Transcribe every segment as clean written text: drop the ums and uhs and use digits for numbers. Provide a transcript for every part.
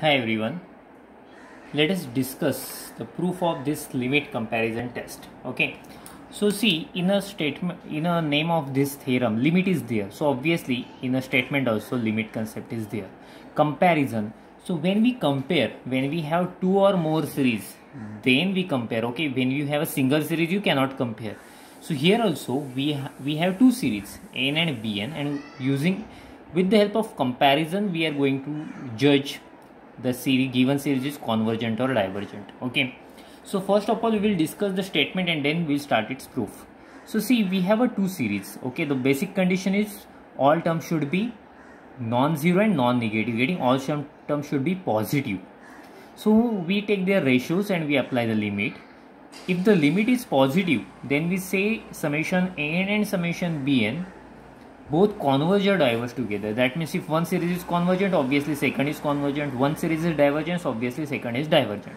Hi everyone, let us discuss the proof of this limit comparison test. Okay, so see, in a statement, in a name of this theorem, limit is there. So obviously in a statement also limit concept is there. Comparison, so when we compare, when we have two or more series, then we compare. Okay, when you have a single series you cannot compare. So here also we have two series, n and bn, and using with the help of comparison we are going to judge the series given series is convergent or divergent. Okay, so first of all we will discuss the statement and then we'll start its proof. So see, we have a two series. Okay, the basic condition is all terms should be non-zero and non-negative, getting all terms should be positive. So we take their ratios and we apply the limit. If the limit is positive, then we say summation n and summation bn both converge or diverge together. That means if one series is convergent, obviously second is convergent. One series is divergent, obviously second is divergent.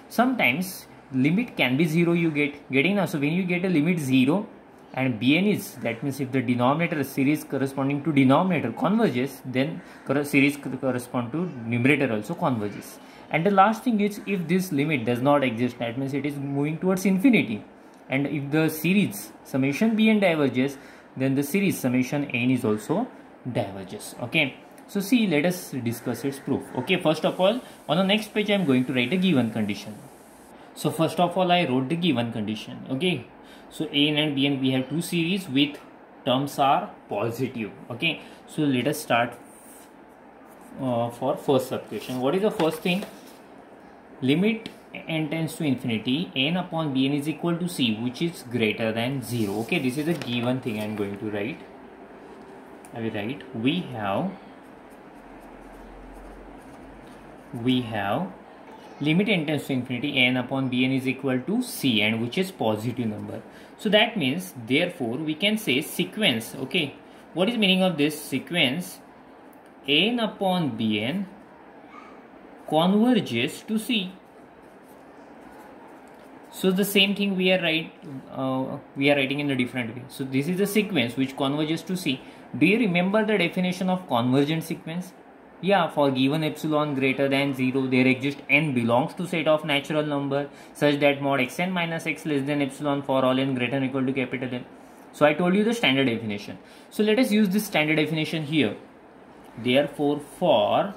Sometimes limit can be 0, you getting now. So when you get a limit 0 and bn is, that means if the denominator series corresponding to denominator converges, then series correspond to numerator also converges. And the last thing is, if this limit does not exist, that means it is moving towards infinity. And if the series summation bn diverges, then the series summation n is also diverges. Okay, so see, let us discuss its proof. Okay, first of all, on the next page I am going to write a given condition. So first of all I wrote the given condition. Okay, so n and bn, we have two series with terms are positive. Okay, so let us start for first sub question. What is the first thing? Limit n tends to infinity, n upon bn is equal to c, which is greater than 0. Okay, this is a given thing I am going to write. I will write we have limit n tends to infinity, n upon bn is equal to c, and which is positive number. So that means therefore we can say sequence. Okay, what is meaning of this sequence? N upon bn converges to c. So the same thing we are writing in a different way. So this is a sequence which converges to C. Do you remember the definition of convergent sequence? Yeah, for given epsilon greater than 0, there exists n belongs to set of natural number such that mod xn minus x less than epsilon for all n greater than or equal to capital N. So I told you the standard definition. So let us use this standard definition here. Therefore, for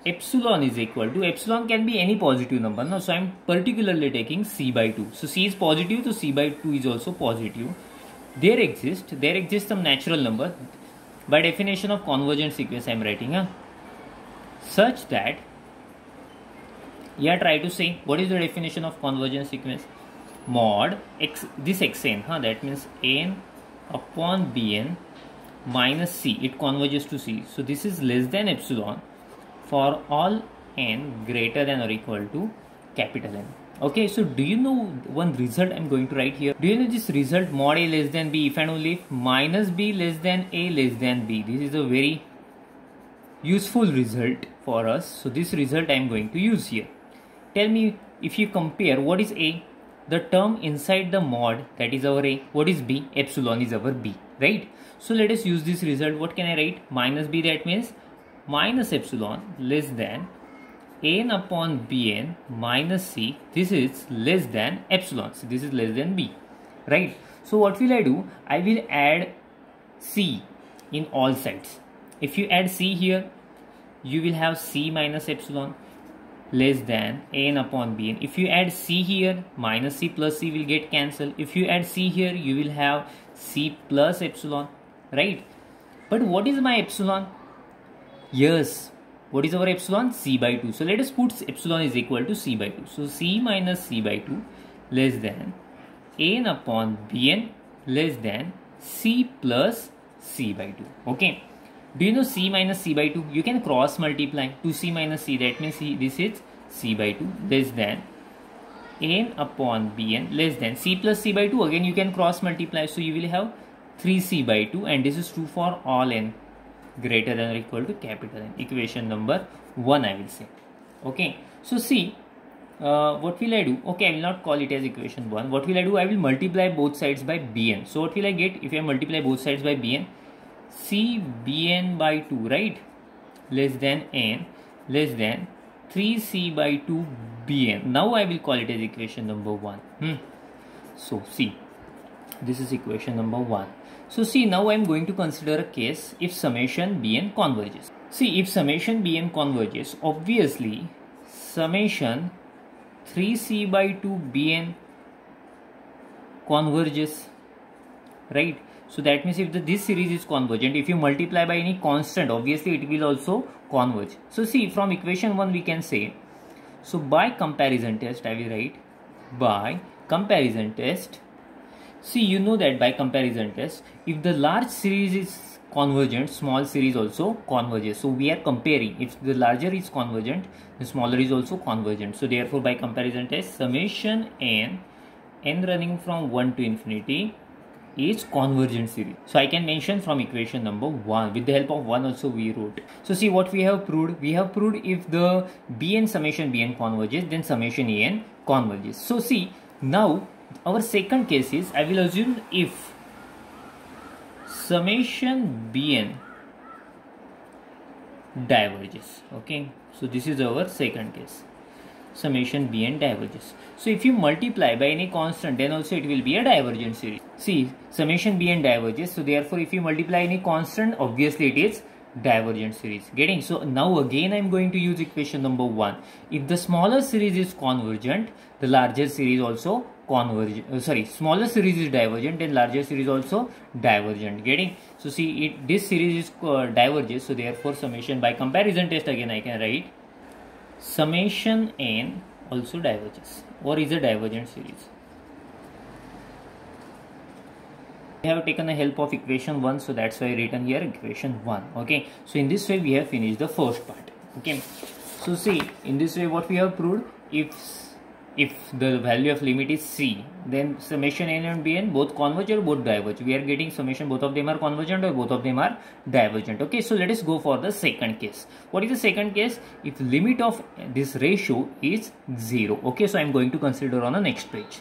epsilon is equal to, epsilon can be any positive number. Now, so I am particularly taking c by 2. So c is positive, so c by 2 is also positive. There exists some natural number. By definition of convergent sequence I am writing such that, try to say what is the definition of convergent sequence. Mod x, this xn, that means n upon bn minus c, it converges to c. So this is less than epsilon for all n greater than or equal to capital N. Okay, so do you know one result I am going to write here? Do you know this result, mod a less than b if and only if minus b less than a less than b? This is a very useful result for us. So this result I am going to use here. Tell me, if you compare, what is a? The term inside the mod, that is our a. What is b? Epsilon is our b, right? So let us use this result. What can I write? Minus b, that means minus epsilon less than n upon bn minus c. This is less than epsilon. So this is less than b, right? So what will I do? I will add c in all sides. If you add c here, you will have c minus epsilon less than n upon bn. If you add c here, minus c plus c will get cancelled. If you add c here, you will have c plus epsilon, right? But what is my epsilon? Yes, what is our epsilon? C by 2. So let us put epsilon is equal to c by 2. So c minus c by 2 less than n upon bn less than c plus c by 2. Okay. Do you know c minus c by 2? You can cross multiply 2c minus c. That means this is c by 2 less than n upon bn less than c plus c by 2. Again you can cross multiply. So you will have 3c by 2, and this is true for all n greater than or equal to capital N. Equation number 1 I will say. Okay, so see, what will I do? Okay, I will not call it as equation 1. What will I do? I will multiply both sides by bn. So what will I get if I multiply both sides by bn? C bn by 2, right? Less than n less than 3c by 2 bn. Now I will call it as equation number 1. So see, this is equation number 1. So see, now I am going to consider a case if summation bn converges. See, if summation bn converges, obviously summation 3c by 2 bn converges, right? So that means if this series is convergent, if you multiply by any constant, obviously it will also converge. So see, from equation 1 we can say, so by comparison test I will write by comparison test. See, you know that by comparison test, if the large series is convergent, small series also converges. So we are comparing, if the larger is convergent, the smaller is also convergent. So therefore by comparison test, summation n running from 1 to infinity is convergent series. So I can mention from equation number 1. With the help of 1 also we wrote. So see what we have proved. We have proved if the bn summation bn converges, then summation an converges. So see, now our second case is, I will assume if summation bn diverges. Okay, so this is our second case. Summation bn diverges. So if you multiply by any constant, then also it will be a divergent series. See, summation bn diverges. So therefore if you multiply any constant, obviously it is divergent series. Getting? So now again I am going to use equation number 1. If the smaller series is convergent, the larger series also convergent. Smaller series is divergent, then larger series also divergent. Getting? So see, this series is diverges. So therefore summation by comparison test, again I can write summation n also diverges or is a divergent series. We have taken the help of equation 1, so that's why I written here equation 1. Okay, so in this way we have finished the first part. Okay, so see, in this way what we have proved, if the value of limit is c, then summation n and bn both converge or both diverge. We are getting summation both of them are convergent or both of them are divergent. Okay, so let us go for the second case. What is the second case? If limit of this ratio is 0. Okay, so I am going to consider on the next page.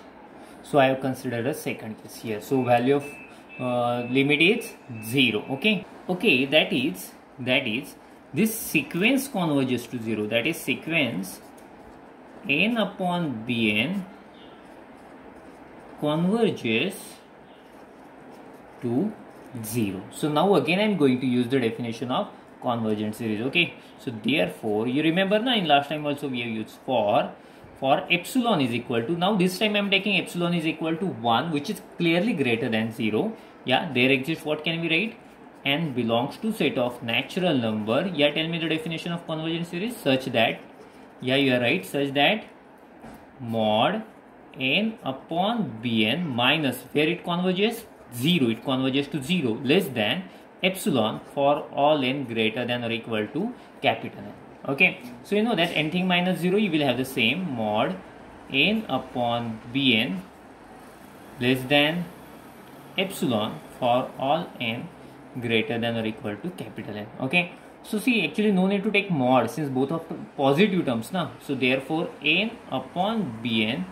So I have considered a second case here. So value of limit is 0. Okay, that is this sequence converges to 0. That is sequence n upon bn converges to 0. So now again I am going to use the definition of convergent series. Okay, so therefore you remember now, in last time also we have used for epsilon is equal to, now this time I am taking epsilon is equal to 1, which is clearly greater than 0. Yeah, there exists, what can we write? N belongs to set of natural number. Yeah, tell me the definition of convergent series. Such that, yeah, you are right, such that mod n upon bn minus, where it converges? 0, it converges to 0, less than epsilon for all n greater than or equal to capital N. Okay, so you know that anything minus 0 you will have the same mod n upon bn less than epsilon for all n greater than or equal to capital N. Okay, so see, actually no need to take mod since both of positive terms now. So therefore n upon bn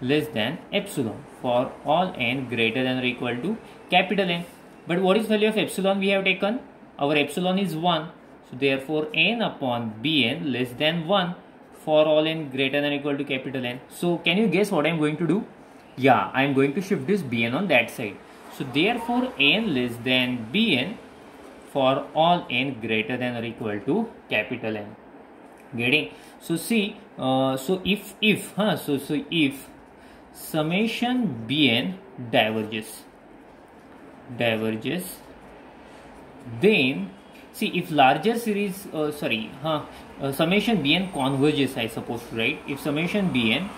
less than epsilon for all n greater than or equal to capital N. But what is value of epsilon we have taken? Our epsilon is 1. So therefore n upon bn less than 1 for all n greater than or equal to capital N. So can you guess what I am going to do? Yeah, I am going to shift this bn on that side. So therefore n less than bn for all n greater than or equal to capital N. Getting? So see, so if summation bn diverges, then see, if larger series summation bn converges, I suppose, right? If summation bn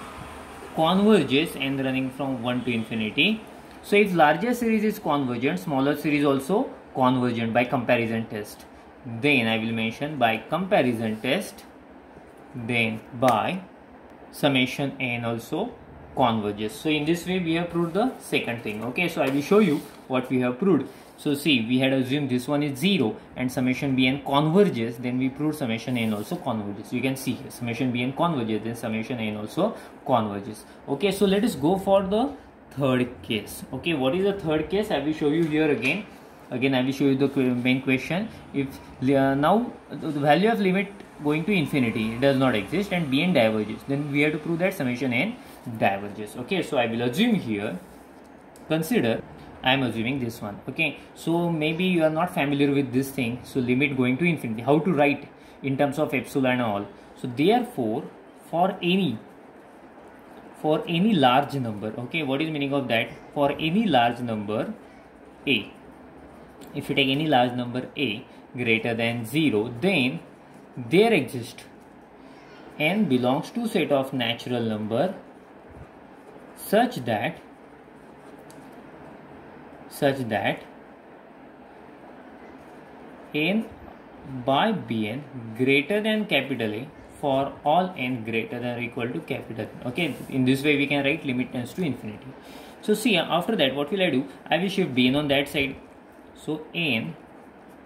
converges n running from 1 to infinity, so if larger series is convergent, smaller series also convergent by comparison test, then I will mention by comparison test, then by summation n also converges. So in this way we have proved the second thing. Okay, so I will show you what we have proved. So see, we had assumed this one is 0 and summation bn converges, then we proved summation n also converges. You can see here summation bn converges, then summation n also converges. Okay, so let us go for the third case. Okay, what is the third case? I will show you here again. Again I will show you the main question. If now the value of limit going to infinity does not exist and Bn diverges, then we have to prove that summation n diverges. Okay, so I will assume here, consider I am assuming this one. Okay, so maybe you are not familiar with this thing, so limit going to infinity, how to write in terms of epsilon and all. So therefore for any large number, okay, what is meaning of that? For any large number a, if you take any large number a greater than 0, then there exists n belongs to set of natural number such that n by Bn greater than capital A for all n greater than or equal to capital N. Okay, in this way we can write limit tends to infinity. So see, after that what will I do? I will shift Bn on that side. So n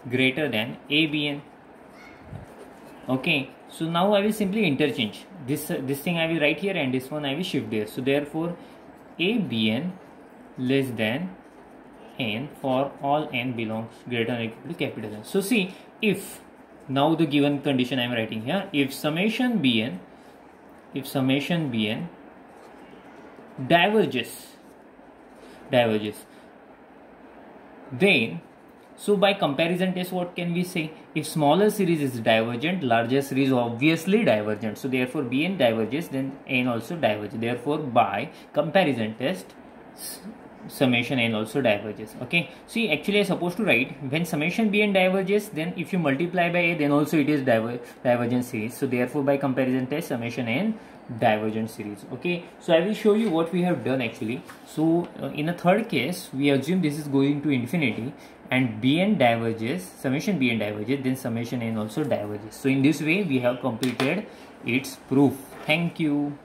greater than abn. Okay, so now I will simply interchange this thing I will write here and this one I will shift there. So therefore abn less than n for all n belongs greater than or equal to capital N. So see, if now the given condition I am writing here, if summation bn diverges, then so by comparison test what can we say? If smaller series is divergent, larger series is obviously divergent. So therefore Bn diverges, then n also diverges. Therefore by comparison test summation n also diverges. Okay, see, actually I supposed to write when summation Bn diverges, then if you multiply by a, then also it is divergent series. So therefore by comparison test summation n divergent series. Okay, so I will show you what we have done actually. So in a third case we assume this is going to infinity and Bn diverges, summation Bn diverges, then summation n also diverges. So in this way we have completed its proof. Thank you.